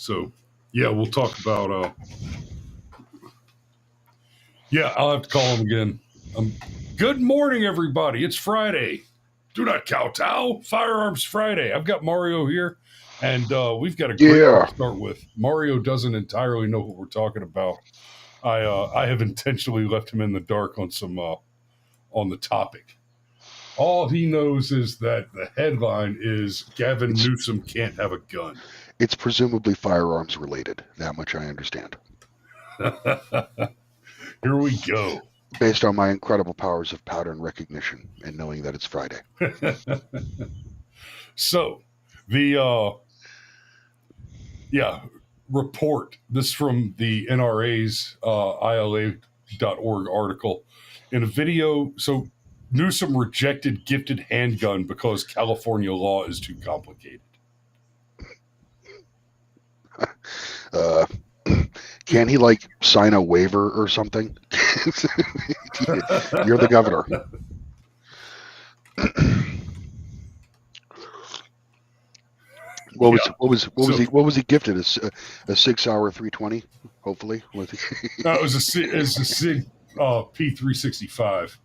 So, yeah, we'll talk about. Yeah, I'll have to call him again. Good morning, everybody. It's Friday. Do not kowtow. Firearms Friday. I've got Mario here, and we've got a great one to start with. Mario doesn't entirely know what we're talking about. I have intentionally left him in the dark on some on the topic. All he knows is that the headline is Gavin Newsom can't have a gun. It's presumably firearms related. That much I understand. Here we go. Based on my incredible powers of pattern recognition and knowing that it's Friday. So, the report. This from the NRA's ILA.org article. In a video, so Newsom rejected gifted handgun because California law is too complicated. Can he sign a waiver or something? You're the governor. What was he gifted? A Sig Sauer 320, hopefully. It was a Sig P365.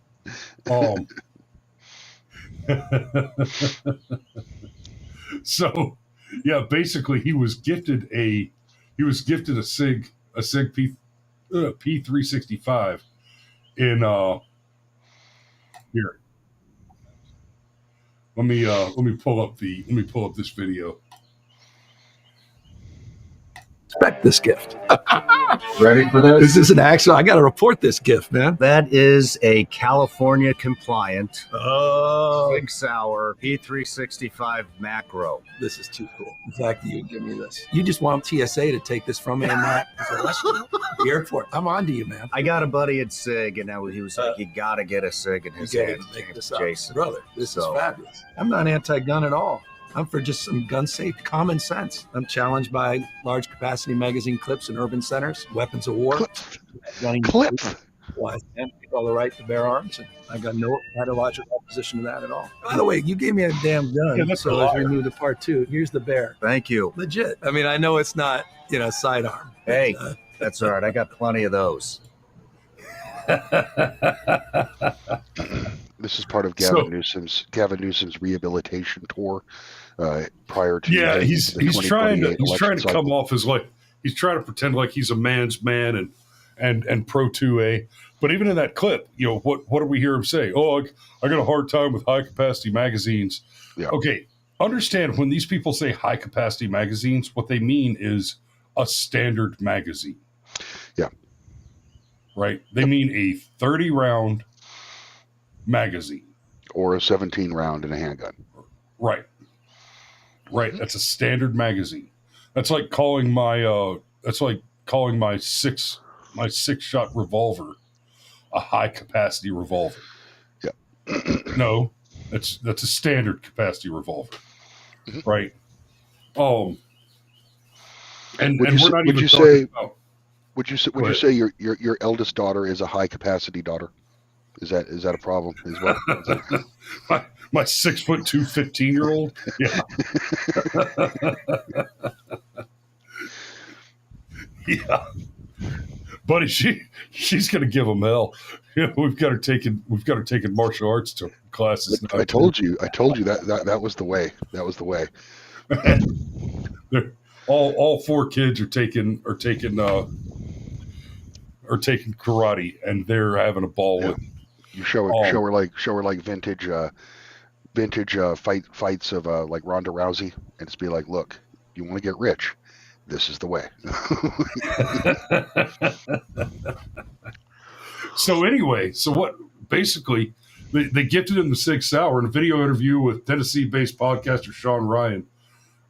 So, yeah, basically he was gifted a Sig P365 in here. Let me pull up this video. Expect this gift. Ready for this? This is an actual. I got to report this gift, man. That is a California compliant Sig Sauer P365 Macro. This is too cool. The fact that you give me this. You just want TSA to take this from me and not the airport. I'm on to you, man. I got a buddy at Sig, and he was like, "You got to get a Sig in his hand." Make this up. Jason, brother. This is fabulous. I'm not anti-gun at all. I'm for just some gun safe common sense. I'm challenged by large capacity magazine clips in urban centers, weapons of war. Clips. Why I stand all the right to bear arms, and I got no ideological opposition to that at all. By the way, you gave me a damn gun, so as we move to part two, here's the bear. Thank you. Legit. I mean, I know it's not, sidearm. Hey, that's all right. I got plenty of those. This is part of Gavin Newsom's rehabilitation tour. Prior to he's trying to come off as he's trying to pretend like he's a man's man and pro 2A. But even in that clip, what do we hear him say? Oh, I got a hard time with high capacity magazines. Yeah. Okay, understand when these people say high capacity magazines, what they mean is a standard magazine. Yeah. Right. They mean a 30 round magazine or a 17 round in a handgun. Right. That's a standard magazine. That's like calling my six shot revolver a high capacity revolver. Yeah. No, that's a standard capacity revolver. Mm-hmm. Right. And we're not even talking about. Would you say your eldest daughter is a high capacity daughter? Is that a problem as well? My 6'2", 15-year-old? Yeah. Yeah. Buddy, she's gonna give them hell. We've got her taking martial arts classes. I told you that was the way. That was the way. all four kids are taking karate, and they're having a ball with. You show her like vintage fights of like Ronda Rousey, and just be like, look, you want to get rich, this is the way. So what basically they gifted him the Sig Sauer in a video interview with Tennessee-based podcaster Sean Ryan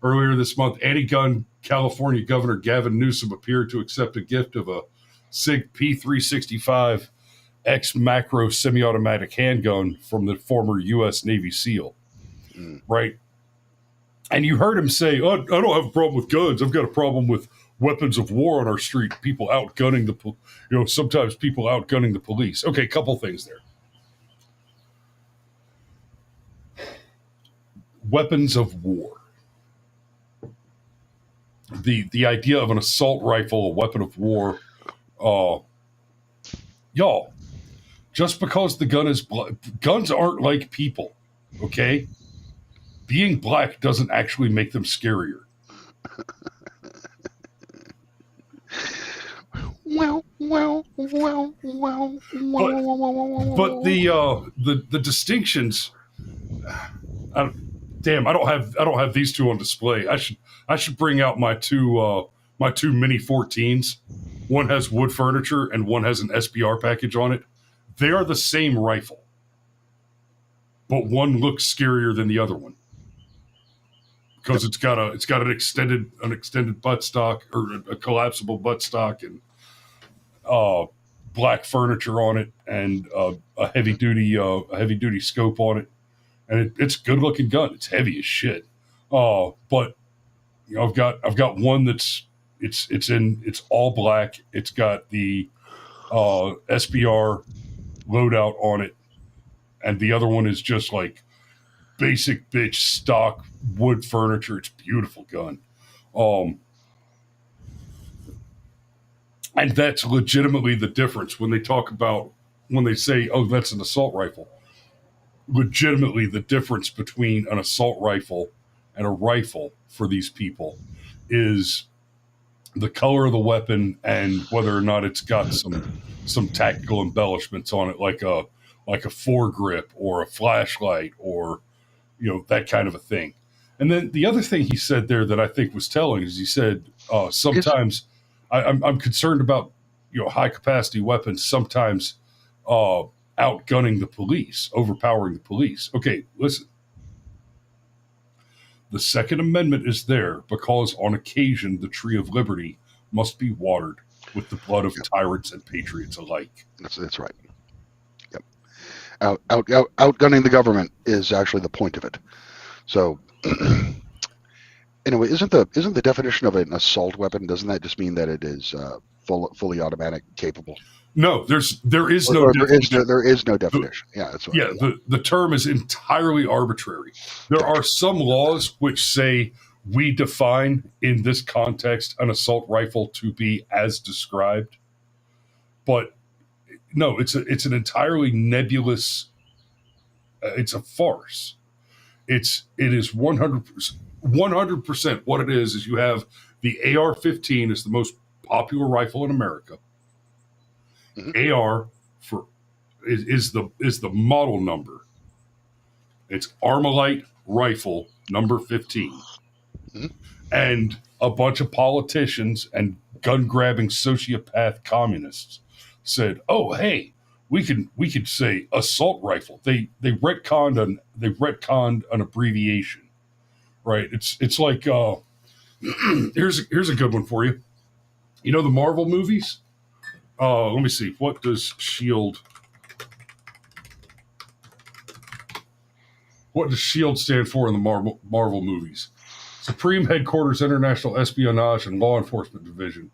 earlier this month. Anti-gun California Governor Gavin Newsom appeared to accept a gift of a Sig P365 X-Macro semi-automatic handgun from the former U.S. Navy SEAL, right? And you heard him say, "Oh, I don't have a problem with guns. I've got a problem with weapons of war on our street. People outgunning sometimes people outgunning the police." Okay, couple things there. Weapons of war, the idea of an assault rifle, a weapon of war, y'all, just because the gun is guns aren't like people, okay? Being black doesn't actually make them scarier. But the distinctions, I don't have these two on display. I should bring out my two mini 14s. One has wood furniture and one has an SBR package on it. They are the same rifle, but one looks scarier than the other one because it's got an extended buttstock or a collapsible buttstock and black furniture on it and a heavy duty scope on it, and it's a good looking gun. It's heavy as shit. But you know, I've got one that's it's all black. It's got the SBR loadout on it, and the other one is just like basic bitch stock wood furniture. It's a beautiful gun. And that's legitimately the difference when they say, oh, that's an assault rifle. Legitimately, the difference between an assault rifle and a rifle for these people is the color of the weapon and whether or not it's got some tactical embellishments on it, like a foregrip or a flashlight or, you know, that kind of a thing. And then the other thing he said there that I think was telling is he said sometimes I'm concerned about, you know, high capacity weapons sometimes outgunning the police, overpowering the police. Okay, listen. The Second Amendment is there because on occasion the tree of liberty must be watered with the blood of tyrants and patriots alike. That's right. Yep. Outgunning the government is actually the point of it. So anyway, isn't the definition of an assault weapon, doesn't that just mean that it is fully automatic capable? No, there is no definition. There is no definition. Yeah, that's right. Yeah, the term is entirely arbitrary. There are some laws which say we define in this context an assault rifle to be as described, but no, it's an entirely nebulous. It's a farce. It is 100% what it is you have the AR-15 is the most popular rifle in America. Mm-hmm. AR is the model number. It's Armalite rifle number 15. Mm-hmm. And a bunch of politicians and gun-grabbing sociopath communists said, "Oh, hey, we could say assault rifle." They retconned an abbreviation. Right? It's like here's a good one for you. You know the Marvel movies? Let me see. What does SHIELD stand for in the Marvel movies? Supreme Headquarters International Espionage and Law Enforcement Division.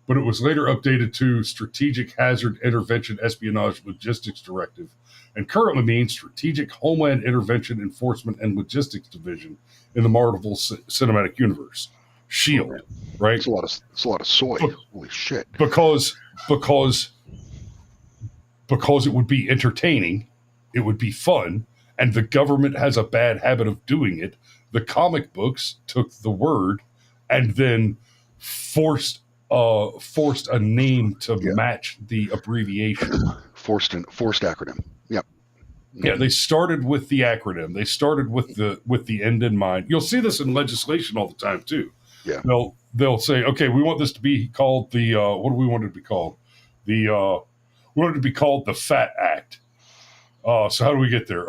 But it was later updated to Strategic Hazard Intervention Espionage Logistics Directive, and currently means Strategic Homeland Intervention Enforcement and Logistics Division in the Marvel Cinematic Universe. SHIELD, right? It's a lot of soy. Holy shit. Because it would be entertaining, it would be fun, and the government has a bad habit of doing it. The comic books took the word and then forced a name to match the abbreviation. Forced acronym. Yep. Yeah, they started with the acronym. They started with the end in mind. You'll see this in legislation all the time too. Yeah. They'll say, okay, we want this to be called the what do we want it to be called? We want it to be called the FAT Act. So how do we get there?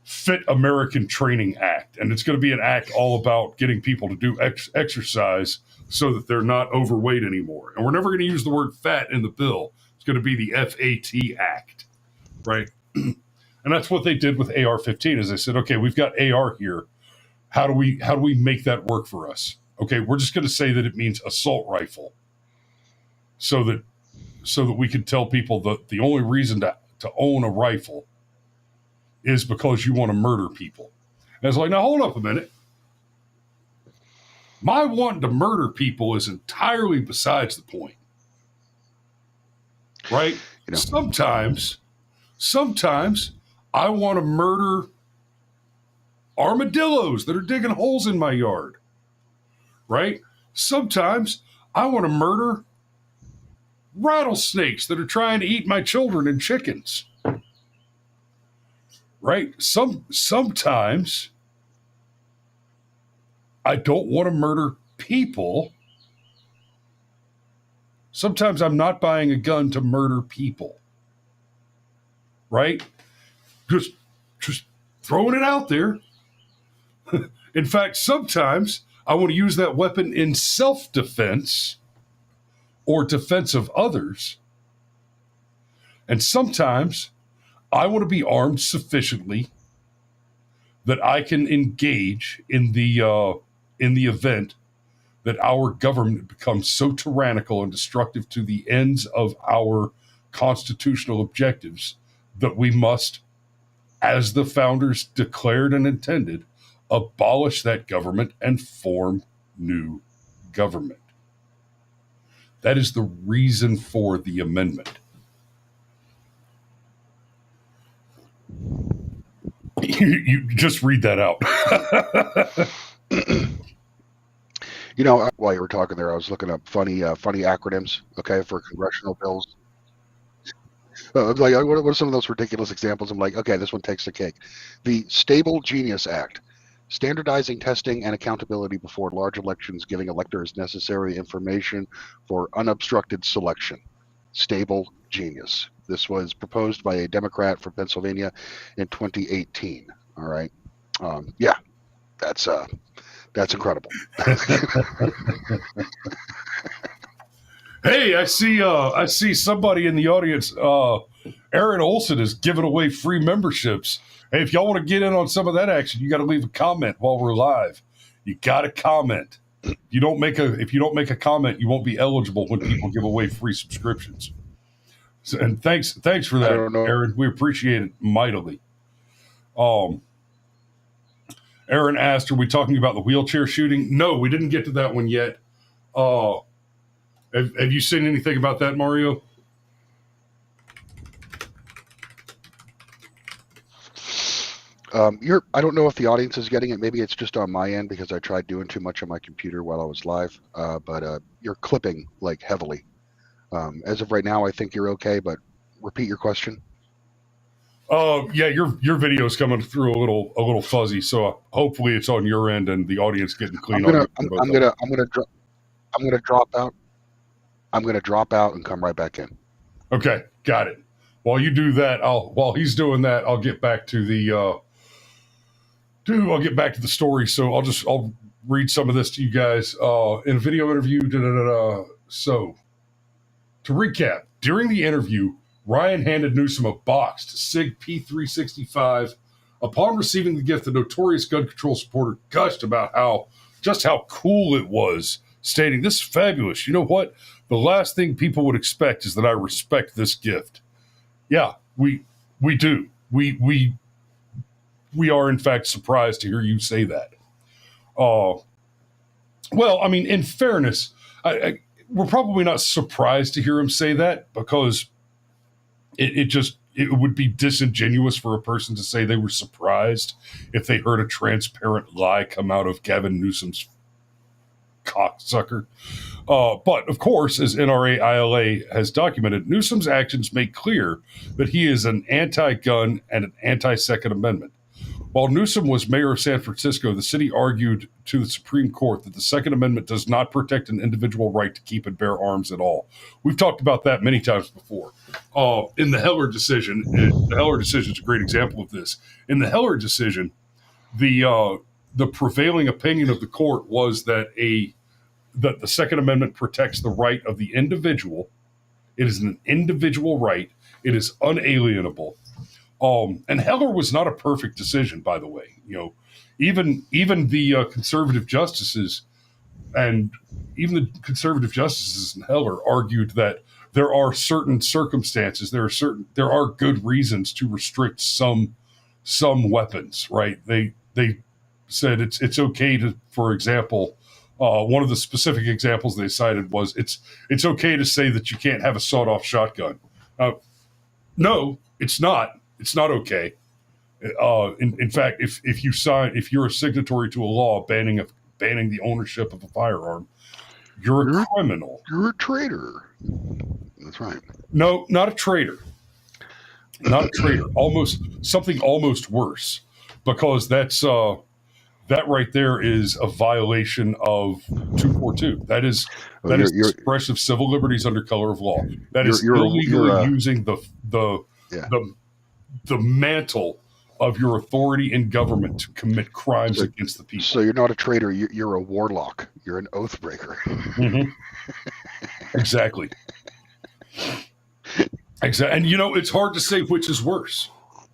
Fit American Training Act, and it's going to be an act all about getting people to do exercise so that they're not overweight anymore. And we're never going to use the word fat in the bill. It's going to be the FAT Act, right? And that's what they did with AR-15. Is they said, okay, we've got AR here. How do we make that work for us? Okay, we're just going to say that it means assault rifle, so that we can tell people that the only reason to own a rifle is because you want to murder people. And it's like, now hold up a minute. My wanting to murder people is entirely besides the point. Right? Sometimes I want to murder armadillos that are digging holes in my yard. Right? Sometimes I want to murder rattlesnakes that are trying to eat my children and chickens. Right? Sometimes I don't want to murder people. Sometimes I'm not buying a gun to murder people. Right? Just throwing it out there. In fact, sometimes I want to use that weapon in self-defense or defense of others. And sometimes I want to be armed sufficiently that I can engage in the event that our government becomes so tyrannical and destructive to the ends of our constitutional objectives that we must, as the founders declared and intended, abolish that government and form new government. That is the reason for the amendment. You just read that out. While you were talking there, I was looking up funny acronyms, okay, for congressional bills. What are some of those ridiculous examples? I'm like, okay, this one takes the cake. The Stable Genius Act, standardizing testing and accountability before large elections, giving electors necessary information for unobstructed selection. Stable Genius. This was proposed by a Democrat from Pennsylvania in 2018. All right. Yeah, that's incredible. Hey, I see somebody in the audience. Aaron Olson is giving away free memberships. Hey, if y'all want to get in on some of that action, you got to leave a comment while we're live. You got to comment. If you don't make a comment, you won't be eligible when people give away free subscriptions. So, and thanks for that, Aaron. We appreciate it mightily. Aaron asked, "Are we talking about the wheelchair shooting?" No, we didn't get to that one yet. Have you seen anything about that, Mario? I don't know if the audience is getting it. Maybe it's just on my end because I tried doing too much on my computer while I was live. But you're clipping like heavily. As of right now, I think you're okay. But repeat your question. Yeah, your video is coming through a little fuzzy. So hopefully it's on your end and the audience getting clean. I'm gonna drop out. I'm gonna drop out and come right back in. Okay, got it. While you do that, while he's doing that, I'll get back to the story. So I'll read some of this to you guys in a video interview. So to recap, during the interview, Ryan handed Newsom a box to Sig P365. Upon receiving the gift, the notorious gun control supporter gushed about how cool it was, stating, "This is fabulous. You know what? The last thing people would expect is that I respect this gift." Yeah, we do. We are in fact surprised to hear you say that. Well, I mean, in fairness, we're probably not surprised to hear him say that because it would be disingenuous for a person to say they were surprised if they heard a transparent lie come out of Gavin Newsom's cocksucker. But of course, as NRA-ILA has documented, Newsom's actions make clear that he is an anti-gun and an anti-Second Amendment. While Newsom was mayor of San Francisco, the city argued to the Supreme Court that the Second Amendment does not protect an individual right to keep and bear arms at all. We've talked about that many times before. In the Heller decision, the Heller decision is a great example of this. In the Heller decision, the prevailing opinion of the court was that that the Second Amendment protects the right of the individual. It is an individual right. It is unalienable. And Heller was not a perfect decision, by the way. You know, even the conservative justices in Heller argued that there are certain circumstances, there are good reasons to restrict some weapons, right? They said it's okay to, for example, One of the specific examples they cited was it's okay to say that you can't have a sawed-off shotgun. No, it's not. It's not okay. In fact, if you're a signatory to a law banning the ownership of a firearm, you're a criminal. You're a traitor. That's right. No, not a traitor. Not a traitor. Something almost worse, because that right there is a violation of 242. That is expression of civil liberties under color of law. That is illegally using the mantle of your authority in government to commit crimes against the people. So you're not a traitor. You're a warlock. You're an oath breaker. Mm-hmm. Exactly. Exactly. And it's hard to say which is worse.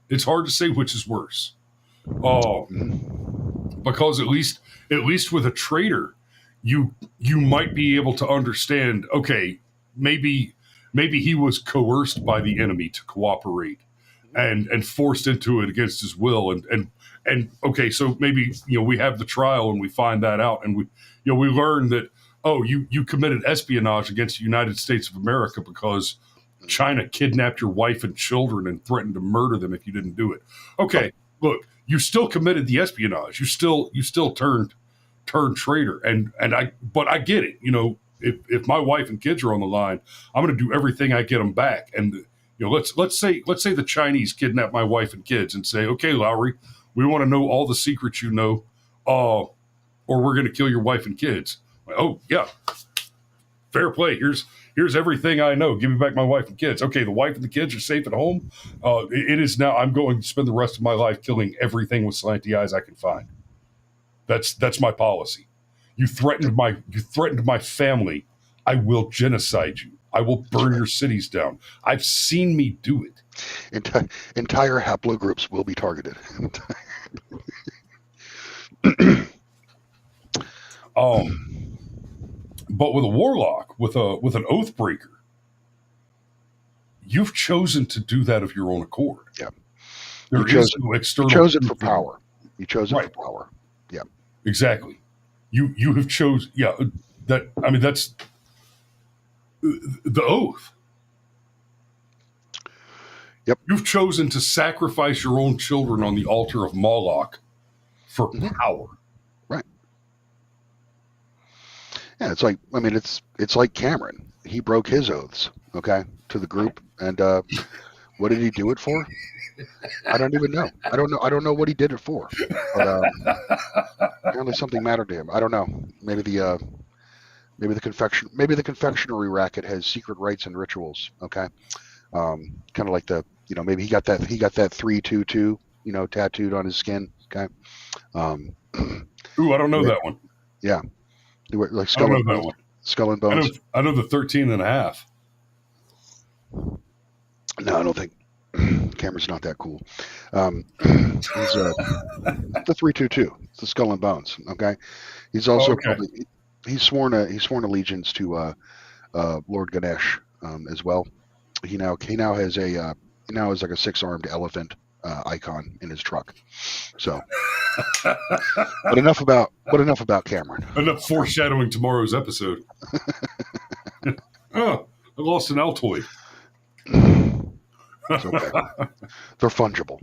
It's hard to say which is worse. Because at least with a traitor, you might be able to understand, okay, maybe he was coerced by the enemy to cooperate and forced into it against his will, and okay, so maybe we have the trial and we find that out, and we learn that, oh, you committed espionage against the United States of America because China kidnapped your wife and children and threatened to murder them if you didn't do it. Okay, look, you still committed the espionage. You still turned traitor, but I get it. If my wife and kids are on the line, I'm going to do everything I get them back. And let's say the Chinese kidnap my wife and kids and say, okay, Lowry, we want to know all the secrets or we're going to kill your wife and kids. Oh yeah, fair play. Here's everything I know. Give me back my wife and kids. Okay, the wife and the kids are safe at home. It is now. I'm going to spend the rest of my life killing everything with slanty eyes I can find. That's my policy. You threatened my family. I will genocide you. I will burn your cities down. I've seen me do it. Entire haplogroups will be targeted. But with a warlock, with an oath breaker, you've chosen to do that of your own accord. Yeah. You chose it for power. You chose it for power. Yeah. Exactly. You have chose. Yeah. That's the oath. Yep. You've chosen to sacrifice your own children on the altar of Moloch for power. Right. Yeah, it's like Cameron. He broke his oaths, okay, to the group, and what did he do it for? I don't even know. I don't know what he did it for. But apparently something mattered to him. I don't know. Maybe the confectionery racket has secret rites and rituals. Okay, kind of like maybe he got that 322 tattooed on his skin. Okay. Ooh, I don't know that one. Yeah. Like skull and bones. I know the 13.5. No, I don't think Cameron's not that cool. He's the 322. It's the skull and bones. Okay. He's also he's sworn allegiance to Lord Ganesh as well. He now has like a 6-armed elephant icon in his truck. So, but enough about Cameron. Enough foreshadowing tomorrow's episode. Oh, I lost an Altoid. It's okay. They're fungible.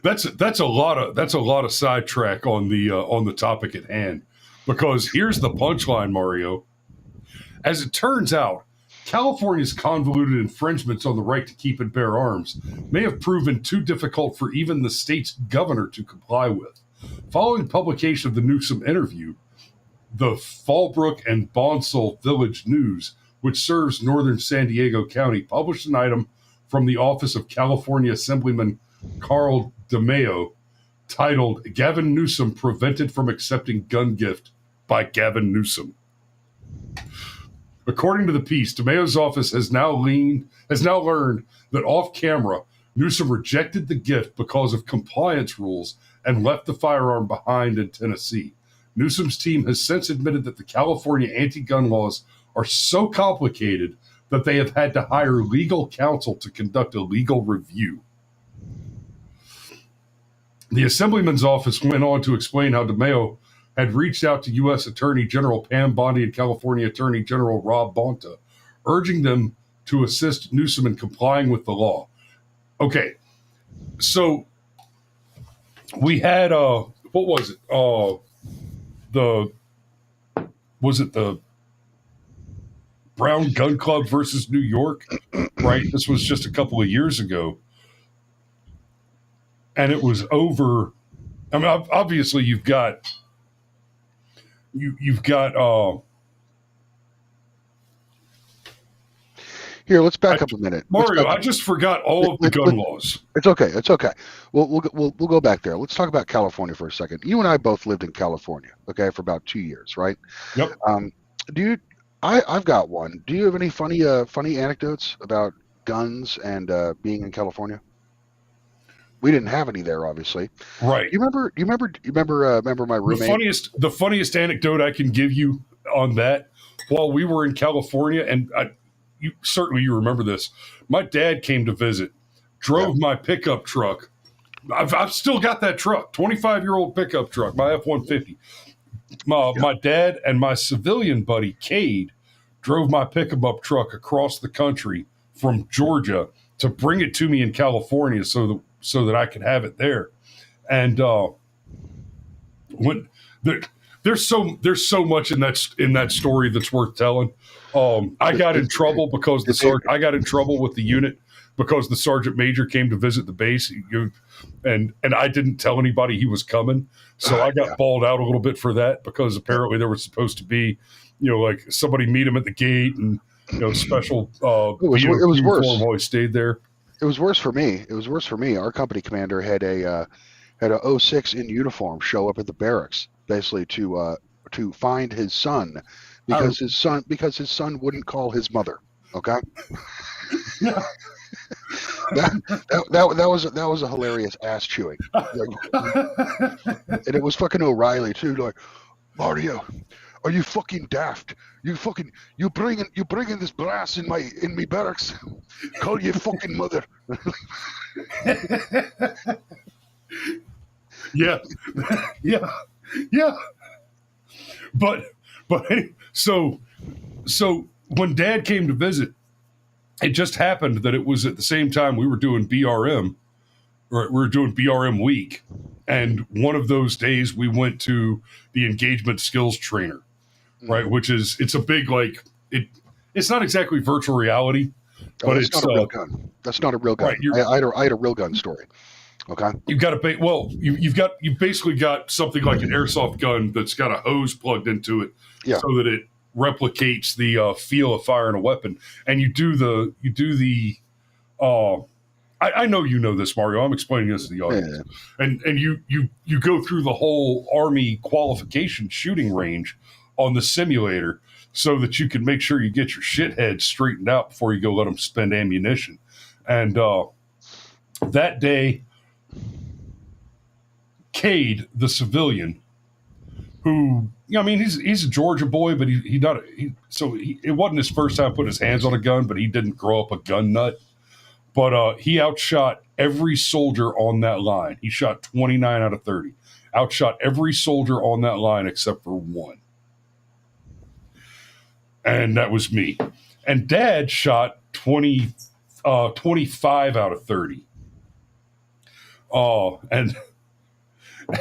That's a lot of sidetrack on the topic at hand, because here's the punchline, Mario. As it turns out, California's convoluted infringements on the right to keep and bear arms may have proven too difficult for even the state's governor to comply with. Following publication of the Newsom interview, the Fallbrook and Bonsall Village News, which serves northern San Diego County, published an item from the office of California Assemblyman Carl DeMeo titled "Gavin Newsom Prevented from Accepting Gun Gift by Gavin Newsom." According to the piece, DeMeo's office has now learned that off camera, Newsom rejected the gift because of compliance rules and left the firearm behind in Tennessee. Newsom's team has since admitted that the California anti-gun laws are so complicated that they have had to hire legal counsel to conduct a legal review. The Assemblyman's office went on to explain how DeMeo had reached out to U.S. Attorney General Pam Bondi and California Attorney General Rob Bonta, urging them to assist Newsom in complying with the law. Okay, so we had what was it? The Brown Gun Club versus New York, right? This was just a couple of years ago, and it was over. I mean, obviously, you've got. Here, let's back up a minute. Mario, I just forgot all of the gun laws. It's okay. It's okay. We'll go back there. Let's talk about California for a second. You and I both lived in California, okay, for about 2 years, right? Yep. I've got one. Do you have any funny anecdotes about guns and being in California? We didn't have any there, obviously. Right. You remember my roommate? The funniest anecdote I can give you on that, while we were in California, and you remember this. My dad came to visit, drove my pickup truck. I've still got that truck, 25-year-old pickup truck, my F-150. My dad and my civilian buddy, Cade, drove my pickup truck across the country from Georgia to bring it to me in California so that I could have it there. And when there's so much in that story that's worth telling. I got in trouble because I got in trouble with the unit because the sergeant major came to visit the base, and I didn't tell anybody he was coming, so I got balled out a little bit for that because apparently there was supposed to be, like somebody meet him at the gate and special. It was worse while he stayed there. It was worse for me. Our company commander had a 06 in uniform show up at the barracks, basically to find his son because his son wouldn't call his mother. Okay. that was a hilarious ass chewing, and it was fucking O'Reilly too. Like, Mario, are you fucking daft? You bringing this brass in me barracks? Call your fucking mother. Yeah. But so when Dad came to visit, it just happened that it was at the same time we were doing BRM, or we were doing BRM week. And one of those days we went to the engagement skills trainer, right? Which it's a big, it's not exactly virtual reality, but it's not a real gun. That's not a real gun. Right, I had a real gun story. Okay. You've got you basically got something like an airsoft gun that's got a hose plugged into it, so that it replicates the feel of firing a weapon. And you do the I know you know this, Mario. I'm explaining this to the audience. Yeah. And you go through the whole Army qualification shooting range on the simulator so that you can make sure you get your shithead straightened out before you go let them spend ammunition. And that day, Cade, the civilian, who, he's a Georgia boy, but it wasn't his first time putting his hands on a gun, but he didn't grow up a gun nut. But he outshot every soldier on that line. He shot 29 out of 30. Outshot every soldier on that line except for one. And that was me. And Dad shot 25 out of 30. And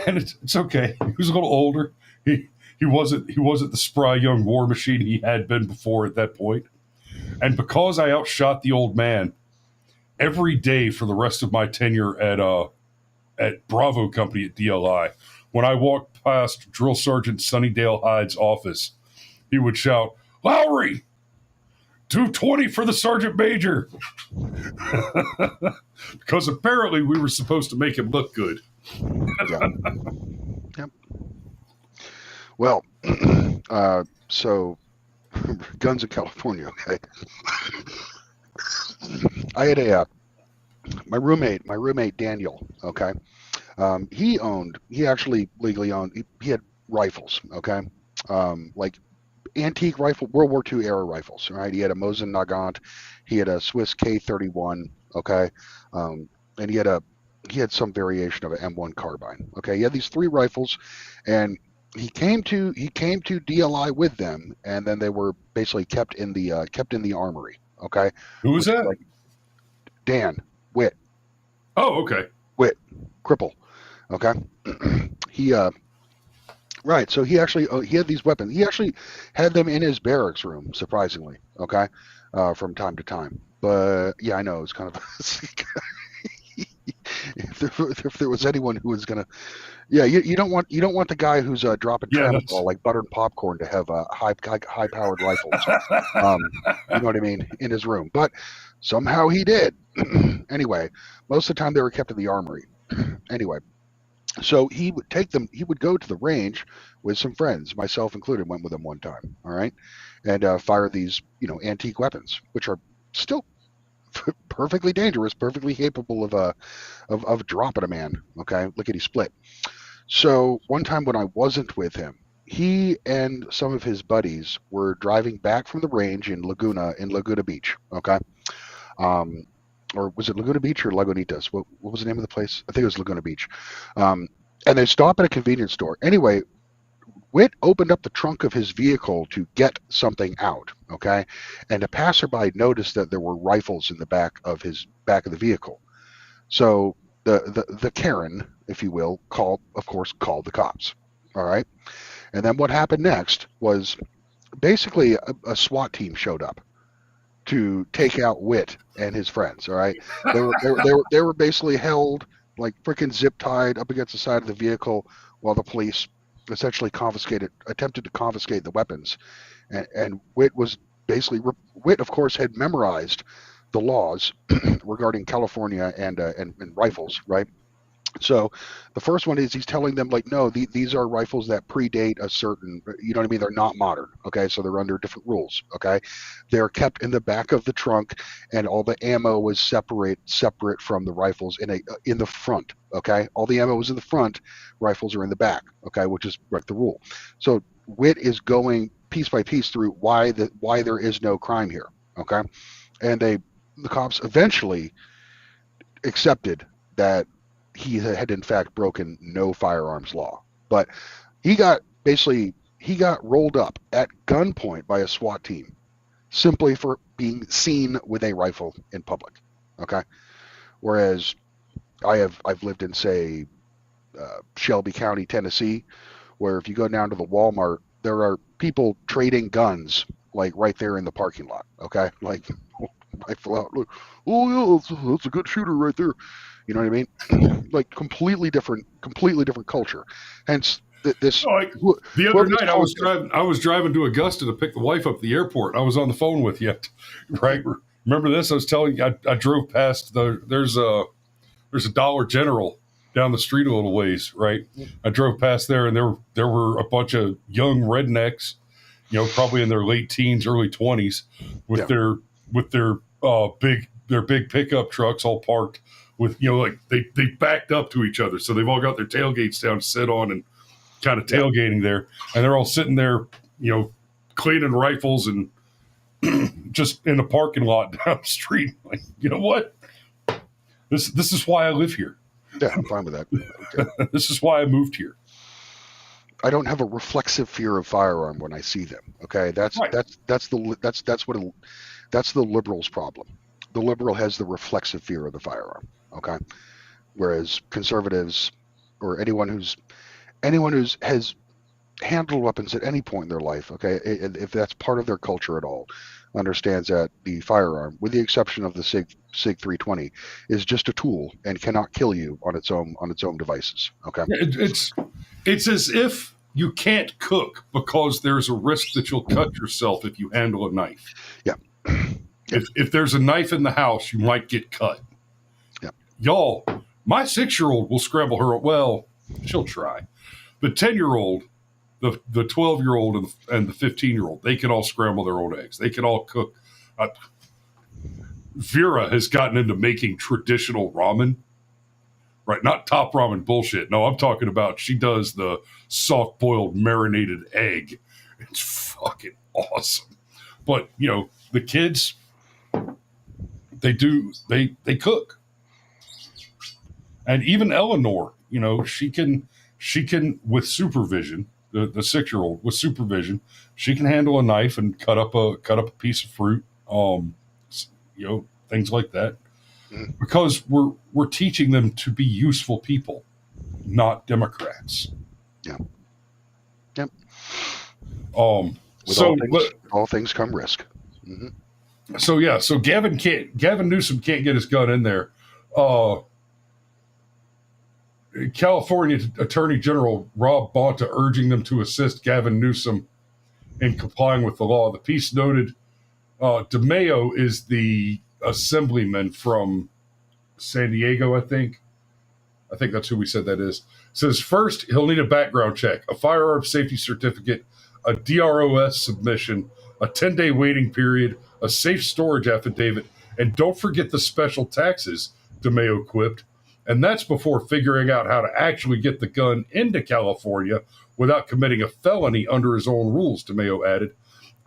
it's okay. He was a little older. He wasn't the spry young war machine he had been before at that point. And because I outshot the old man, every day for the rest of my tenure at Bravo Company at DLI, when I walked past Drill Sergeant Sunnydale Hyde's office, he would shout, "Lowry, 220 for the Sergeant Major." Because apparently we were supposed to make him look good. Yep. Well, so guns in California, okay. I had my roommate Daniel, okay. He actually legally owned, he had rifles, okay. Like antique rifle, World War II era rifles, right? He had a Mosin Nagant, he had a Swiss K31, okay. And he had some variation of an M1 carbine. Okay, he had these 3 rifles, and he came to DLI with them, and then they were basically kept in the armory. Okay, Who was that? Like Dan Witt. Oh, okay. Witt, cripple. Okay, he right. So he actually he had these weapons. He actually had them in his barracks room, surprisingly. Okay, from time to time. But yeah, I know it's kind of. If there was anyone who was gonna, yeah, you don't want the guy who's dropping tramadol like buttered popcorn to have high powered rifles. You know what I mean, in his room. But somehow he did. Anyway, most of the time they were kept in the armory. Anyway, so he would take them. He would go to the range with some friends, myself included. Went with him one time. All right, and fire these antique weapons, which are still perfectly dangerous, perfectly capable of dropping a man. Okay, lickety split. So one time when I wasn't with him, he and some of his buddies were driving back from the range in Laguna Beach. Okay, or was it Laguna Beach or Lagunitas? What was the name of the place? I think it was Laguna Beach. And they stop at a convenience store. Anyway, Witt opened up the trunk of his vehicle to get something out, okay? And a passerby noticed that there were rifles in the back of the vehicle. So the Karen, if you will, called the cops, all right? And then what happened next was basically a SWAT team showed up to take out Witt and his friends, all right? They were basically held like freaking zip tied up against the side of the vehicle while the police essentially attempted to confiscate the weapons, and Witt was basically Witt, of course, had memorized the laws regarding California and rifles, right? So the first one is he's telling them like, no, these are rifles that predate a certain, you know what I mean? They're not modern, okay? So they're under different rules, okay? They're kept in the back of the trunk, and all the ammo was separate from the rifles in the front, okay? All the ammo was in the front, rifles are in the back, okay? Which is like the rule. So Witt is going piece by piece through why there is no crime here, okay? And the cops eventually accepted that he had in fact broken no firearms law, but he got rolled up at gunpoint by a SWAT team simply for being seen with a rifle in public. Okay, whereas I've lived in, say, Shelby County, Tennessee, where if you go down to the Walmart, there are people trading guns like right there in the parking lot. Okay, like rifle out, look, oh yeah, that's a good shooter right there. You know what I mean? Like completely different culture. Hence, this. The other night, I was driving to Augusta to pick the wife up at the airport. I was on the phone with you, right? Remember this? I was telling you, I drove past there's a Dollar General down the street a little ways, right? I drove past there, and there were a bunch of young rednecks, probably in their late teens, early 20s, with their big pickup trucks all parked. With like they backed up to each other, so they've all got their tailgates down to sit on and kind of tailgating there, and they're all sitting there, cleaning rifles and just in the parking lot down the street. Like, you know what? This is why I live here. Yeah, I'm fine with that. Okay. This is why I moved here. I don't have a reflexive fear of firearm when I see them. Okay, that's the liberal's problem. The liberal has the reflexive fear of the firearm. Okay, whereas conservatives or anyone who's has handled weapons at any point in their life, okay, if that's part of their culture at all, understands that the firearm, with the exception of the Sig 320, is just a tool and cannot kill you on its own devices. Okay, it's as if you can't cook because there's a risk that you'll cut yourself if you handle a knife. Yeah. If there's a knife in the house, you might get cut. Yeah. Y'all, my 6-year-old will scramble her. Well, she'll try. The 10-year-old, the 12-year-old, and the 15-year-old, they can all scramble their own eggs. They can all cook. Vera has gotten into making traditional ramen. Right, not top ramen bullshit. No, I'm talking about she does the soft-boiled marinated egg. It's fucking awesome. But, the kids, they cook. And even Eleanor, she can with supervision, the 6-year-old with supervision, she can handle a knife and cut up a piece of fruit, things like that, because we're teaching them to be useful people, not Democrats. Yeah. Yep. So all things come risk. Mm-hmm. So Gavin Newsom can't get his gun in there. California Attorney General Rob Bonta urging them to assist Gavin Newsom in complying with the law. The piece noted DeMayo is the assemblyman from San Diego, I think that's who we said that is. Says first he'll need a background check, a firearm safety certificate, a DROS submission, a 10-day waiting period, a safe storage affidavit, and don't forget the special taxes, DeMayo quipped. And that's before figuring out how to actually get the gun into California without committing a felony under his own rules, DeMayo added.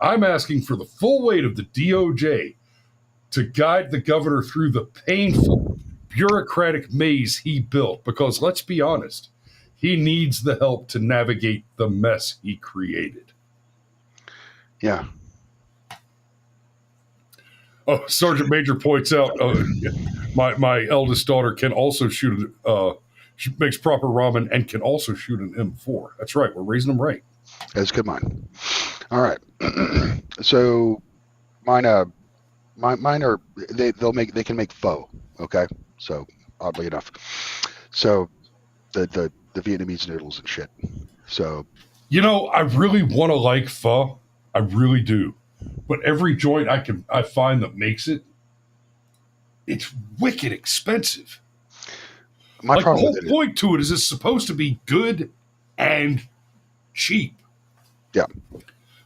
I'm asking for the full weight of the DOJ to guide the governor through the painful bureaucratic maze he built, because let's be honest, he needs the help to navigate the mess he created. Yeah. Oh, Sergeant Major points out, my eldest daughter can also shoot, she makes proper ramen and can also shoot an M4. That's right. We're raising them right. That's good, mine. All right. So mine are, they can make pho. Okay. So oddly enough, so the Vietnamese noodles and shit. So, I really want to like pho. I really do. But every joint I find that makes it, it's wicked expensive. My the whole point to it is it's supposed to be good and cheap. Yeah.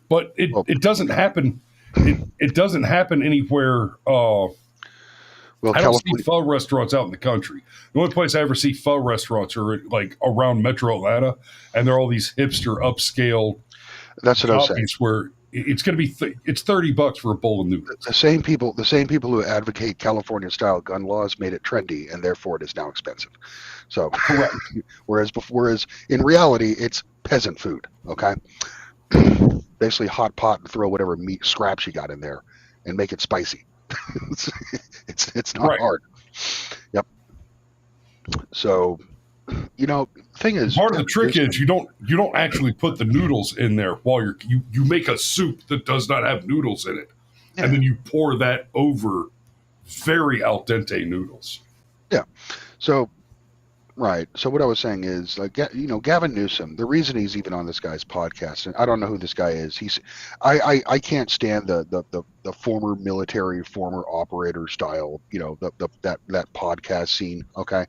But it doesn't happen. It doesn't happen anywhere. I don't see pho restaurants out in the country. The only place I ever see pho restaurants are like around Metro Atlanta, and they're all these hipster upscale. That's what I was saying. Where it's going to be it's $30 for a bowl of noodles. The same people who advocate California style gun laws made it trendy, and therefore it is now expensive. So, whereas in reality it's peasant food. Okay, basically hot pot and throw whatever meat scraps you got in there, and make it spicy. It's not hard. Yep. So, thing is, part of the trick is you don't actually put the noodles in there while you make a soup that does not have noodles in it, and then you pour that over very al dente noodles. Yeah. So, right. So what I was saying is, like, Gavin Newsom. The reason he's even on this guy's podcast, and I don't know who this guy is. I can't stand the former military, former operator style. That podcast scene. Okay.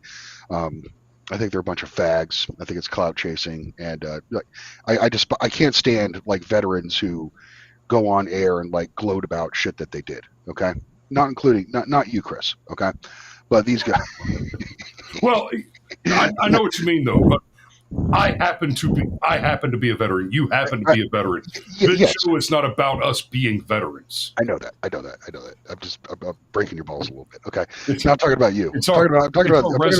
I think they're a bunch of fags. I think it's clout chasing, and I can't stand like veterans who go on air and like gloat about shit that they did. Okay, not you, Chris. Okay, but these guys. Well, I know what you mean though, but I happen to be a veteran. You happen to be a veteran. This show is not about us being veterans. I know that. I'm breaking your balls a little bit. Okay. It's not talking about you. I'm talking about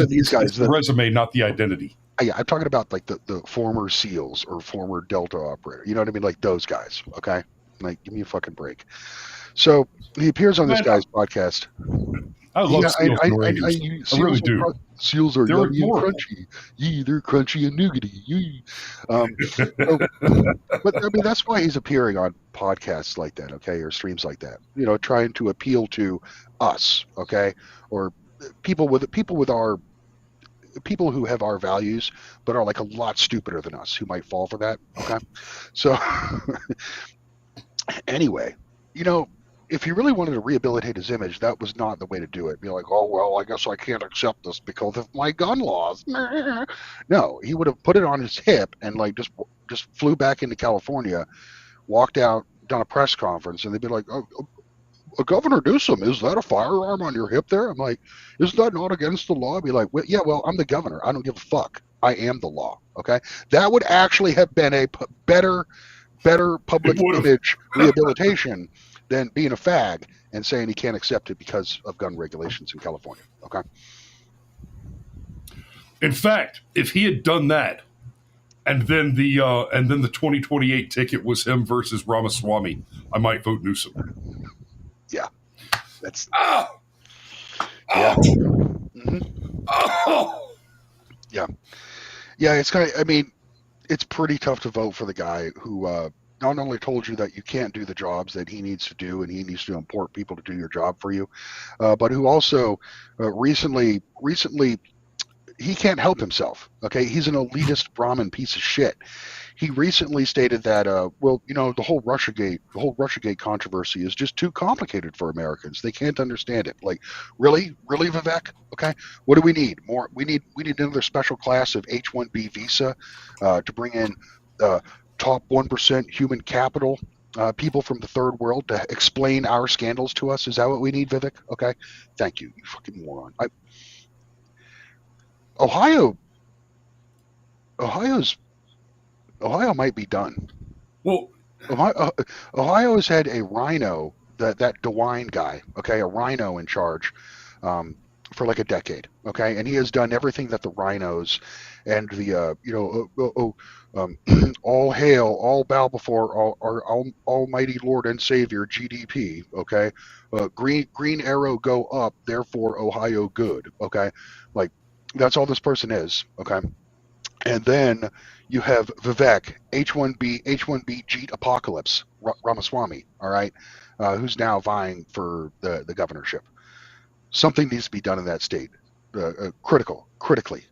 these guys. It's the resume, not the identity. Yeah, I'm talking about like the former SEALs or former Delta operator. You know what I mean? Like those guys. Okay. Like, give me a fucking break. So he appears on this guy's podcast. I love SEALs. I really do. SEALs are yummy and crunchy. Yee, they're crunchy and nougaty. Yee. But I mean, that's why he's appearing on podcasts like that, okay, or streams like that. Trying to appeal to us, okay, or people who have our values, but are like a lot stupider than us, who might fall for that. Okay, so anyway, if he really wanted to rehabilitate his image, that was not the way to do it. Be like, oh, well, I guess I can't accept this because of my gun laws. No, he would have put it on his hip and like just flew back into California, walked out, done a press conference, and they'd be like, oh, Governor Newsom, is that a firearm on your hip there? I'm like, isn't that not against the law? I'd be like, well, yeah, well, I'm the governor. I don't give a fuck. I am the law. Okay. That would actually have been a better public image rehabilitation than being a fag and saying he can't accept it because of gun regulations in California. Okay. In fact, if he had done that, and then the 2028 ticket was him versus Ramaswamy, I might vote Newsom. Yeah, that's Oh, yeah. oh, Mhm. oh. Yeah. It's kind of. I mean, it's pretty tough to vote for the guy who not only told you that you can't do the jobs that he needs to do, and he needs to import people to do your job for you, but who also recently he can't help himself. Okay, he's an elitist Brahmin piece of shit. He recently stated that, the whole Russiagate controversy is just too complicated for Americans. They can't understand it. Like, really, Vivek? Okay, what do we need? More? We need another special class of H-1B visa to bring in top 1% human capital people from the third world to explain our scandals to us. Is that what we need, Vivek? Okay, thank you, you fucking moron. Ohio might be done. Well, Ohio has had a rhino, that DeWine guy, okay, a rhino in charge for like a decade, okay, and he has done everything that the rhinos and the all hail, all bow before our almighty Lord and Savior GDP, okay, green arrow go up, therefore Ohio good, okay, like that's all this person is, okay. And then you have Vivek, H-1B Jeet Apocalypse, Ramaswamy, all right, who's now vying for the governorship. Something needs to be done in that state, critically.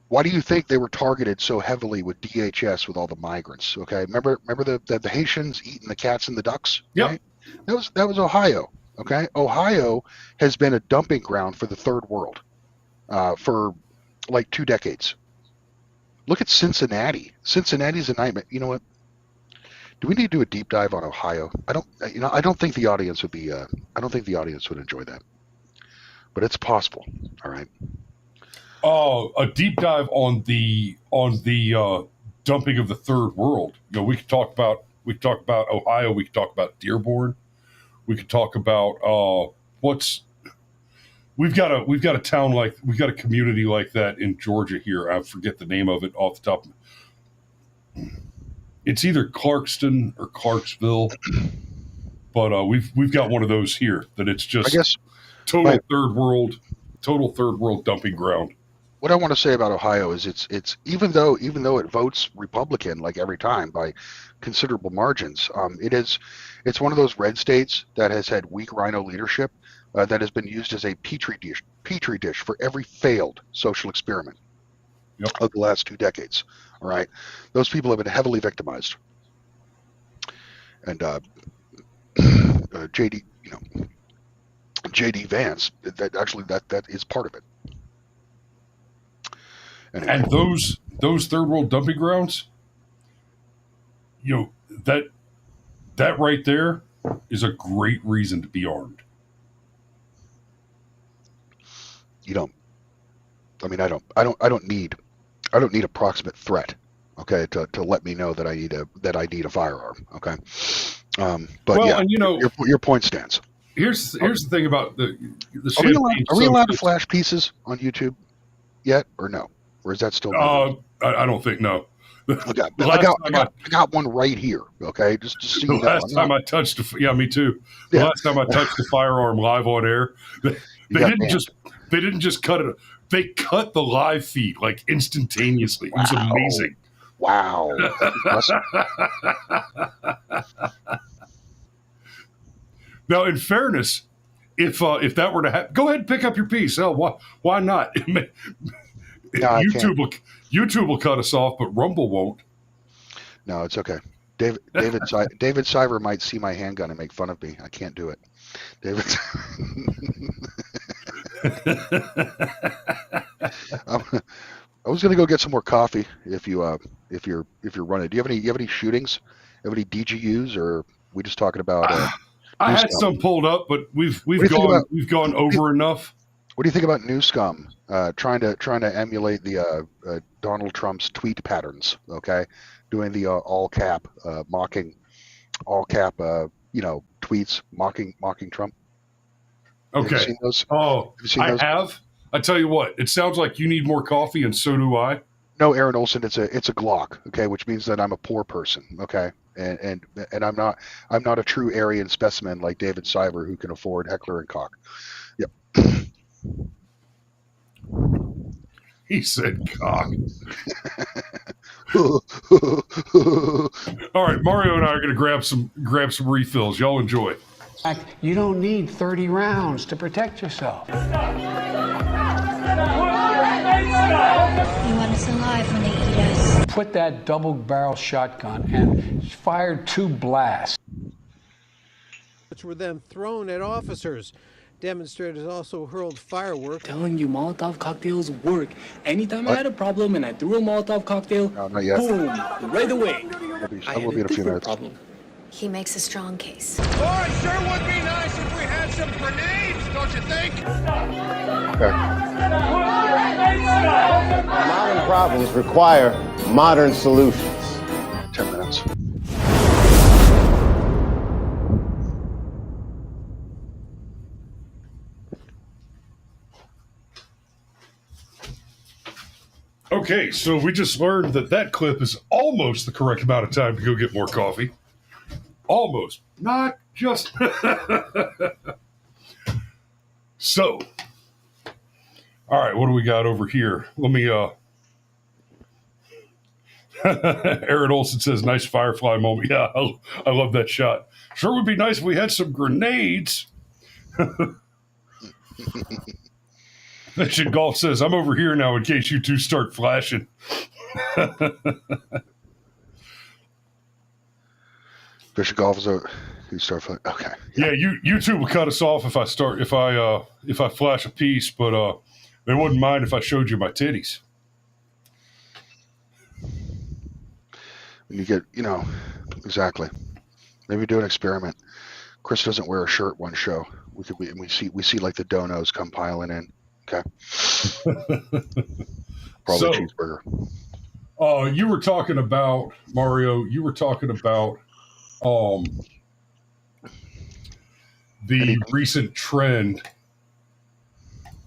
Why do you think they were targeted so heavily with DHS with all the migrants? Okay, remember the Haitians eating the cats and the ducks? Yep. Right? That was Ohio. Okay, Ohio has been a dumping ground for the third world for like 2 decades. Look at Cincinnati. Cincinnati's a nightmare. You know what? Do we need to do a deep dive on Ohio? I don't think the audience would be. I don't think the audience would enjoy that, but it's possible. All right. A deep dive on the dumping of the third world. We could talk about Ohio. We could talk about Dearborn. We could talk about we've got a town we've got a community like that in Georgia here. I forget the name of it off the top. It's either Clarkston or Clarksville, but we've got one of those here that it's just, I guess, total third world dumping ground. What I want to say about Ohio is it's even though it votes Republican like every time by considerable margins, it's one of those red states that has had weak rhino leadership that has been used as a petri dish for every failed social experiment of the last 2 decades. All right, those people have been heavily victimized, and JD Vance, that is part of it. Anyway. And those third world dumping grounds, that right there is a great reason to be armed. I don't need approximate threat, okay, to let me know that I need a firearm, okay. Your point stands. Here's the thing about the are we allowed to flash pieces on YouTube yet, or no? Or is that still? I don't think no. Okay, I got one right here. Okay, just so you know. Last time I touched me too. The last time I touched the firearm live on air, they didn't just cut it. They cut the live feed like instantaneously. It was amazing. Wow. Now, in fairness, if that were to happen, go ahead and pick up your piece. Hell, why not? YouTube will cut us off, but Rumble won't. No, it's okay. David Siver might see my handgun and make fun of me. I can't do it. David. I was gonna go get some more coffee if you're running. Do you have any shootings? Have any DGUs, or we just talking about? I had some pulled up, but we've gone over enough. What do you think about Newsom trying to emulate the Donald Trump's tweet patterns? Okay, doing the all cap mocking tweets mocking Trump. Okay. Have you seen those? I have. I tell you what, it sounds like you need more coffee, and so do I. No, Aaron Olson, it's a Glock, okay, which means that I'm a poor person, okay, and I'm not a true Aryan specimen like David Seibert who can afford Heckler and Koch. Yep. He said cock. All right, Mario and I are going to grab some refills. Y'all enjoy. You don't need 30 rounds to protect yourself. You want us alive when they eat us. Put that double-barrel shotgun and fired 2 blasts. Which were then thrown at officers. Demonstrators also hurled fireworks. Telling you Molotov cocktails work. Anytime I had a problem and I threw a Molotov cocktail, No, not yet. boom, right away. I will be in a few minutes. Problem. He makes a strong case. Boy, it sure would be nice if we had some grenades, don't you think? Okay. Modern problems require modern solutions. 10 minutes. Okay, so we just learned that clip is almost the correct amount of time to go get more coffee. Almost. Not just. So, all right, what do we got over here? Let me, Aaron Olson says, nice Firefly moment. Yeah, I love that shot. Sure would be nice if we had some grenades. Mission Golf says, I'm over here now in case you two start flashing. Bishop Golf is over. You start. Okay. Yeah, you two will cut us off if I flash a piece, but they wouldn't mind if I showed you my titties. When you get, exactly. Maybe do an experiment. Chris doesn't wear a shirt one show. We see like the donos come piling in. Okay. Probably cheeseburger. You were talking about, Mario, the recent trend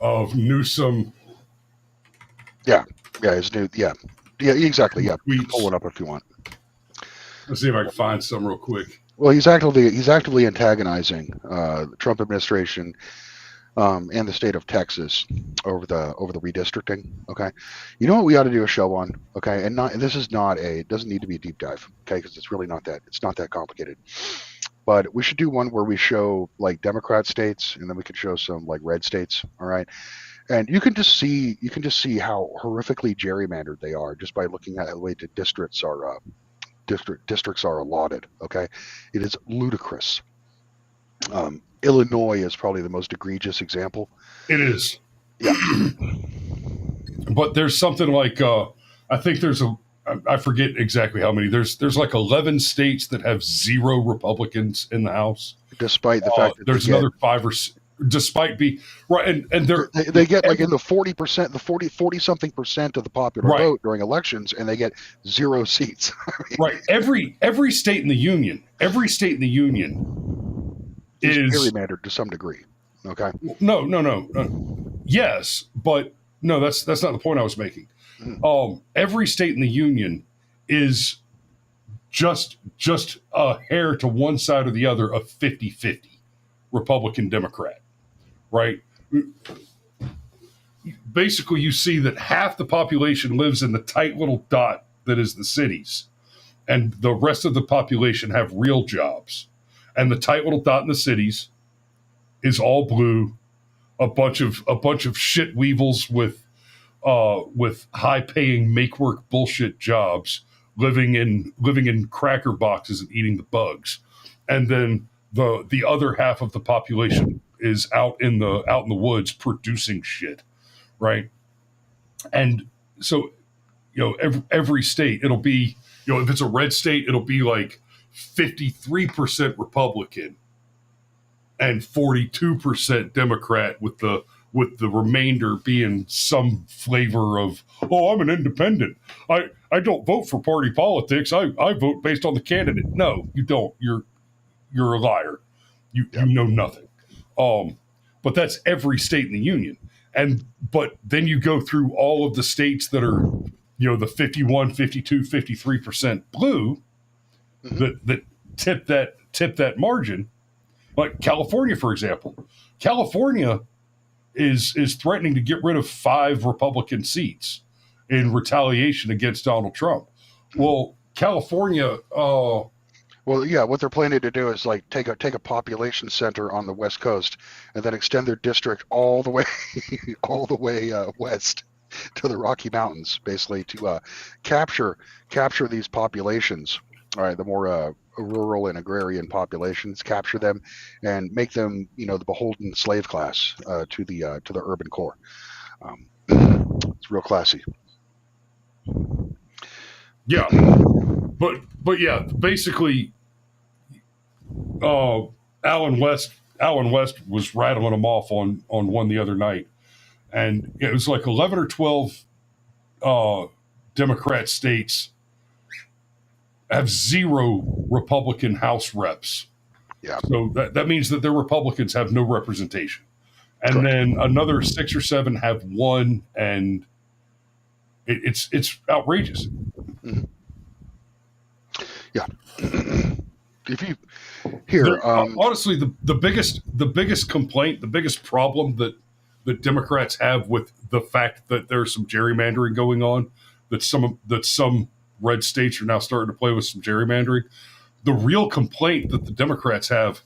of Newsom. Yeah, his new, yeah, exactly, yeah. Tweets. Pull one up if you want. Let's see if I can find some real quick. Well, he's actively antagonizing the Trump administration and the state of Texas over the redistricting. Okay, you know what we ought to do a show on? Okay, and it doesn't need to be a deep dive. Okay, because it's really not that complicated. But we should do one where we show like Democrat states, and then we could show some like red states. All right, and you can just see how horrifically gerrymandered they are just by looking at the way the districts are allotted. Okay, it is ludicrous. Illinois is probably the most egregious example. It is. Yeah. But there's something like I think I forget exactly how many. There's like 11 states that have 0 Republicans in the House. Despite the fact that there's another 5 or despite being right, and they get like in the 40%, the 40 something percent of the popular vote during elections, and they get 0 seats. Right. Every state in the union. Is gerrymandered to some degree. Okay. No. Yes, but no, that's not the point I was making. Every state in the union is just a hair to one side or the other of 50-50 Republican Democrat, right? Basically, you see that half the population lives in the tight little dot that is the cities, and the rest of the population have real jobs. And the tight little dot in the cities is all blue, a bunch of shit weevils with high-paying make-work bullshit jobs, living in cracker boxes and eating the bugs, and then the other half of the population is out in the woods producing shit, right? And so, every state, it'll be, if it's a red state, it'll be like 53% Republican and 42% Democrat, with the remainder being some flavor of, I'm an independent. I don't vote for party politics. I vote based on the candidate. No, you don't. You're a liar. You know nothing. But that's every state in the union. But then you go through all of the states that are, the 51, 52, 53% blue that tip that margin. Like California, for example. California is threatening to get rid of 5 Republican seats in retaliation against Donald Trump. Well, California. Well, yeah, what they're planning to do is like take a population center on the West Coast and then extend their district all the way west to the Rocky Mountains, basically to capture these populations. All right, the more rural and agrarian populations, capture them and make them, the beholden slave class to the urban core. It's real classy. Yeah, but yeah, basically, Alan West was rattling them off on one the other night, and it was like 11 or 12 Democrat states have 0 Republican House reps. Yeah. So that means that their Republicans have no representation. And Correct. Then another 6 or 7 have 1, and it's outrageous. Mm-hmm. Yeah. If you here, honestly, the biggest complaint, the biggest problem that Democrats have with the fact that there's some gerrymandering going on, that some red states are now starting to play with some gerrymandering. The real complaint that the Democrats have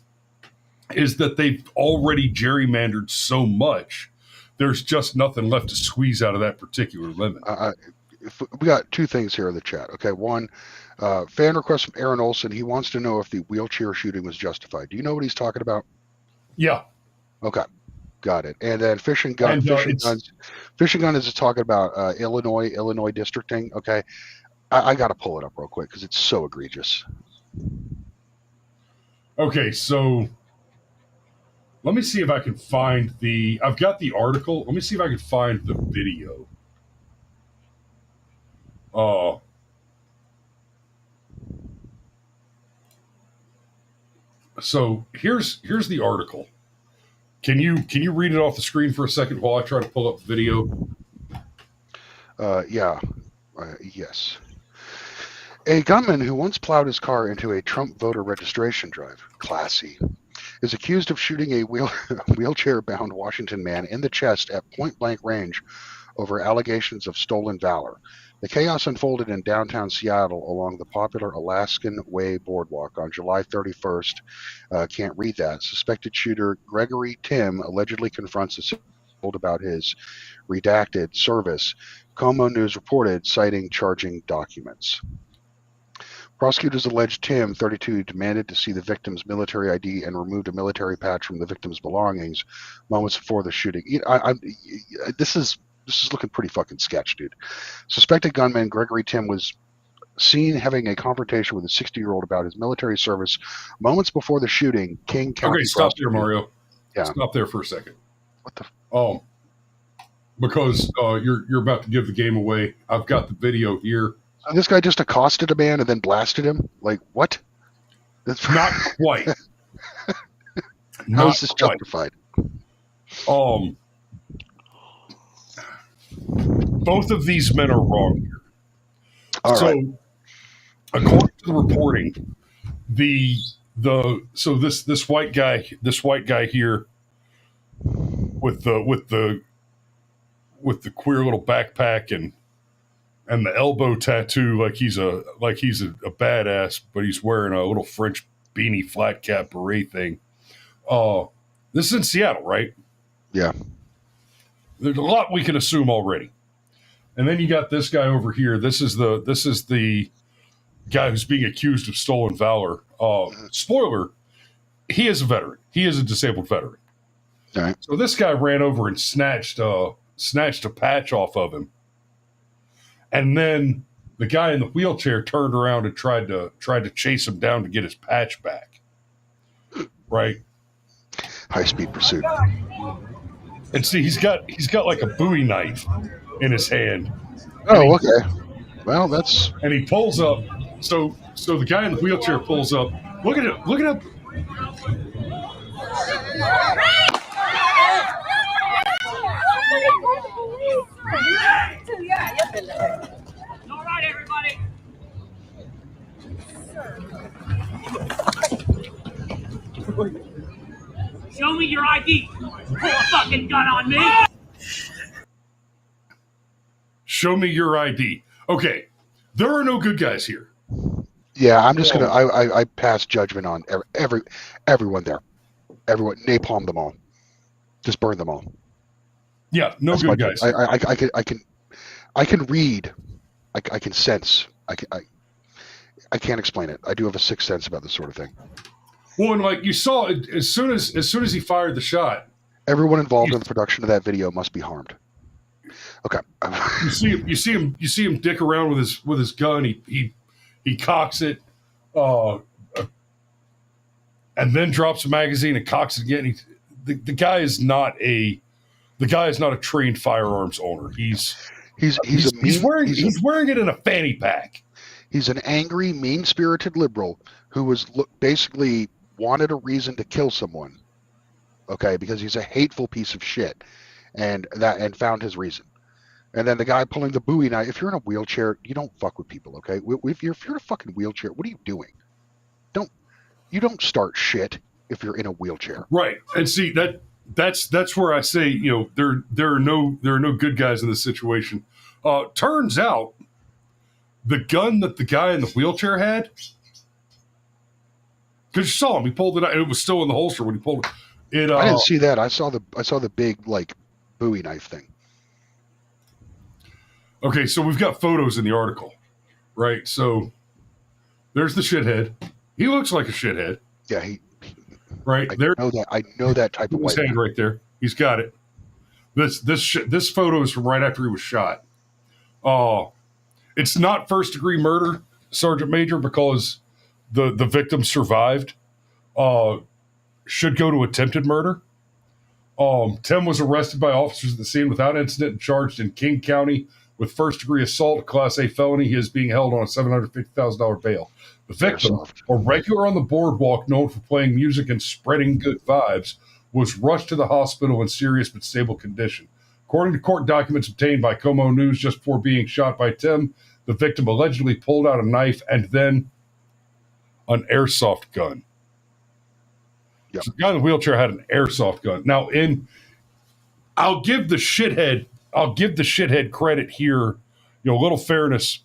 is that they've already gerrymandered so much, there's just nothing left to squeeze out of that particular limit. We got 2 things here in the chat. Okay, one, fan request from Aaron Olson. He wants to know if the wheelchair shooting was justified. Do you know what he's talking about? Yeah. Okay, got it. And then Fishing Gun is talking about Illinois districting. Okay, I got to pull it up real quick because it's so egregious. Okay, so let me see if I can find I've got the article. Let me see if I can find the video. So here's the article. Can you read it off the screen for a second while I try to pull up the video? Yes. A gunman who once plowed his car into a Trump voter registration drive, classy, is accused of shooting a wheelchair-bound Washington man in the chest at point-blank range over allegations of stolen valor. The chaos unfolded in downtown Seattle along the popular Alaskan Way Boardwalk on July 31st. Can't read that. Suspected shooter Gregory Tim allegedly confronts a citizen about his redacted service. Como News reported, citing charging documents. Prosecutors alleged Tim, 32, demanded to see the victim's military ID and removed a military patch from the victim's belongings moments before the shooting. This is looking pretty fucking sketch, dude. Suspected gunman Gregory Tim was seen having a confrontation with a 60-year-old about his military service moments before the shooting. King County. Okay, stop there, Mario. Yeah. Stop there for a second. What the? Because you're about to give the game away. I've got the video here. So this guy just accosted a man and then blasted him? Like, what? That's not quite. How is this justified? Both of these men are wrong here. All right. According to the reporting, this white guy here with the queer little backpack and the elbow tattoo, like he's a badass, but he's wearing a little French beanie flat cap beret thing. This is in Seattle, right? Yeah. There's a lot we can assume already. And then you got this guy over here. This is the guy who's being accused of stolen valor. Spoiler, he is a veteran. He is a disabled veteran. All right. So this guy ran over and snatched a patch off of him. And then the guy in the wheelchair turned around and tried to chase him down to get his patch back. Right? High-speed pursuit. And see, he's got like a Bowie knife in his hand. Oh, okay. Well, that's. And he pulls up. So the guy in the wheelchair pulls up. Look at it. Look at it. All right, everybody. Show me your ID. Pull a fucking gun on me. Show me your ID. Okay, there are no good guys here. Yeah, I'm just gonna. I pass judgment on everyone there. Everyone, napalm them all. Just burn them all. Yeah, no good guys. I can read. I can sense. I can't explain it. I do have a sixth sense about this sort of thing. Well, and like you saw, as soon as he fired the shot, everyone involved in the production of that video must be harmed. Okay. you see him dick around with his gun. He cocks it, and then drops a magazine and cocks it again. The guy is not a trained firearms owner. He's wearing it in a fanny pack. He's an angry, mean-spirited liberal who was basically wanted a reason to kill someone. Okay, because he's a hateful piece of shit, and found his reason. And then the guy pulling the Bowie knife. If you're in a wheelchair, you don't fuck with people. Okay, if you're in a fucking wheelchair, what are you doing? You don't start shit if you're in a wheelchair. Right, and see that's where I say, there are no good guys in this situation. Turns out the gun that the guy in the wheelchair had, because you saw him, he pulled it out, and it was still in the holster when he pulled it. I didn't see that. I saw the big like Bowie knife thing. Okay, so we've got photos in the article, right? So there's the shithead. He looks like a shithead. Yeah, right there. I know that type of his hand right there. He's got it. This photo is from right after he was shot. It's not first degree murder, Sergeant Major, because the victim survived. Should go to attempted murder. Tim was arrested by officers at the scene without incident and charged in King County with first degree assault, a Class A felony. He is being held on a $750,000 bail. The victim, a regular on the boardwalk known for playing music and spreading good vibes, was rushed to the hospital in serious but stable condition. According to court documents obtained by Como News just before being shot by Tim, the victim allegedly pulled out a knife and then an airsoft gun. Yep. So the guy in the wheelchair had an airsoft gun. Now, I'll give the shithead credit here. A little fairness.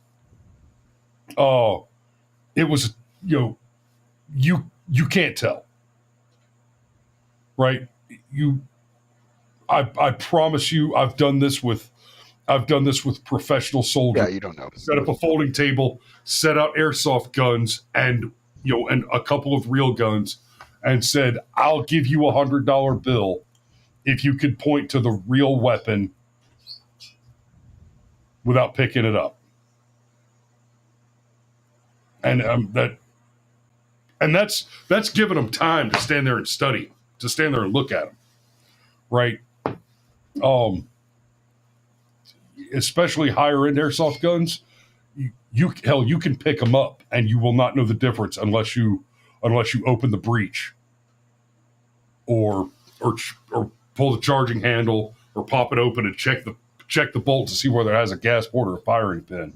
It was, you can't tell, right? I promise you, I've done this with professional soldiers. Yeah, you don't know. Set up a folding table, set out airsoft guns, and a couple of real guns, and said, "I'll give you $100 bill if you could point to the real weapon without picking it up." And that's giving them time to stand there and study, to stand there and look at them, right? Especially higher end airsoft guns, you can pick them up and you will not know the difference unless you open the breech, or pull the charging handle, or pop it open and check the bolt to see whether it has a gas port or a firing pin.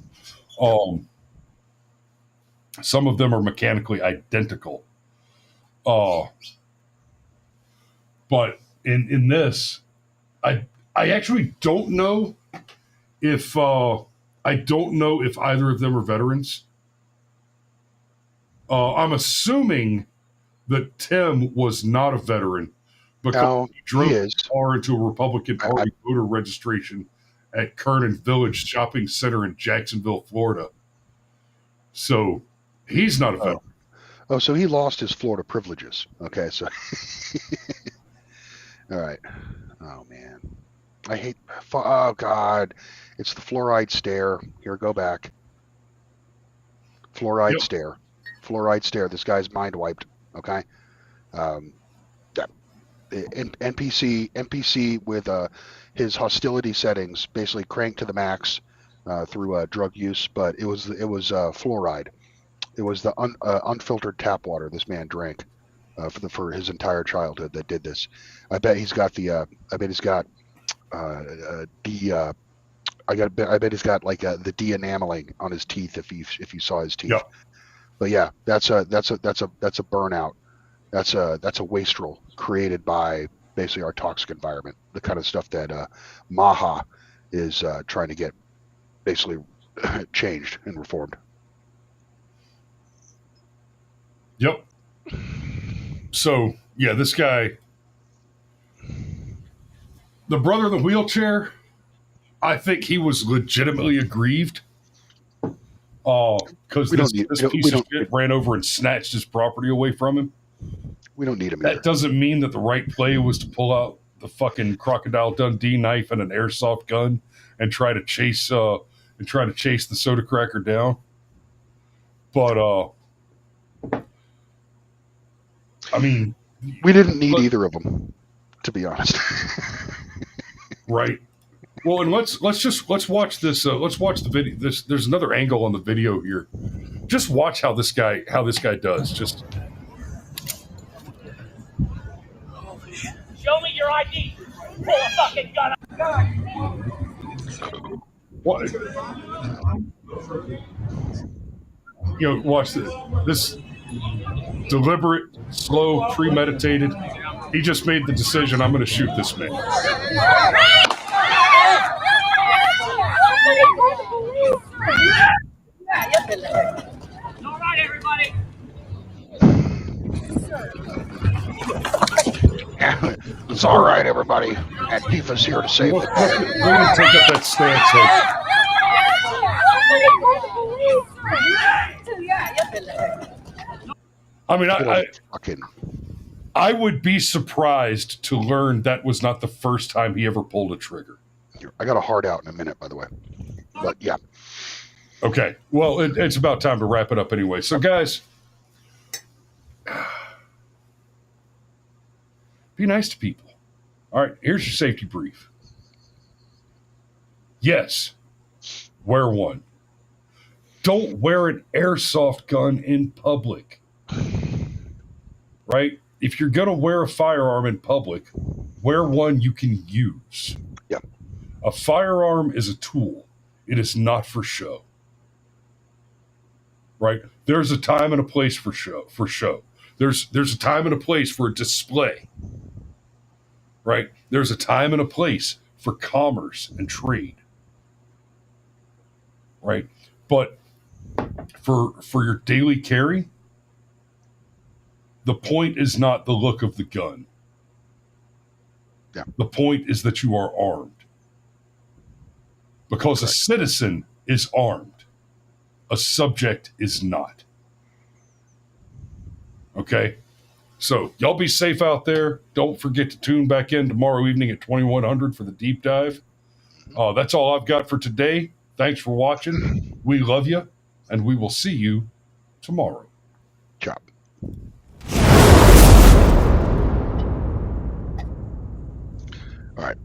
Some of them are mechanically identical. But in this, I actually don't know if either of them are veterans. I'm assuming that Tim was not a veteran because he drove his car into a Republican Party voter registration at Kernan Village Shopping Center in Jacksonville, Florida. So he's not a veteran. Oh, so he lost his Florida privileges. Okay, so all right. Oh man, I hate. Oh God, it's the fluoride stare. Here, go back. Fluoride stare. Fluoride stare. This guy's mind wiped. Okay. NPC with his hostility settings basically cranked to the max through drug use, but it was fluoride. It was the unfiltered tap water this man drank for his entire childhood that did this. I bet he's got I bet he's got like the de-enameling on his teeth if you saw his teeth. Yep. But yeah, that's a burnout. That's a wastrel created by basically our toxic environment. The kind of stuff that Maha is trying to get basically changed and reformed. Yep. So yeah, this guy, the brother in the wheelchair, I think he was legitimately aggrieved. Because this piece of shit ran over and snatched his property away from him. We don't need him. That doesn't mean that the right play was to pull out the fucking Crocodile Dundee knife and an airsoft gun and try to chase the soda cracker down. But I mean, we didn't need either of them, to be honest. Right. Well, and let's watch this. Let's watch the video. There's another angle on the video here. Just watch how this guy does. Just Show me your ID. Pull a fucking gun. what? Watch this deliberate, slow, premeditated. He just made the decision. I'm going to shoot this man. All right, everybody. It's all right, everybody. Antifa's here to save the day. We're going to take up that stance. I mean, I would be surprised to learn that was not the first time he ever pulled a trigger. I got a heart out in a minute, by the way. But yeah. Okay. Well, it's about time to wrap it up anyway. So, guys, be nice to people. All right. Here's your safety brief. Yes, wear one. Don't wear an airsoft gun in public. Right? If you're going to wear a firearm in public, wear one you can use. Yeah. A firearm is a tool. It is not for show. Right? There's a time and a place for show. There's a time and a place for a display. Right? There's a time and a place for commerce and trade. Right? But for your daily carry, the point is not the look of the gun. Yeah. The point is that you are armed. Because a citizen is armed. A subject is not. Okay? So, y'all be safe out there. Don't forget to tune back in tomorrow evening at 2100 for the deep dive. That's all I've got for today. Thanks for watching. We love you, and we will see you tomorrow. Chop. All right.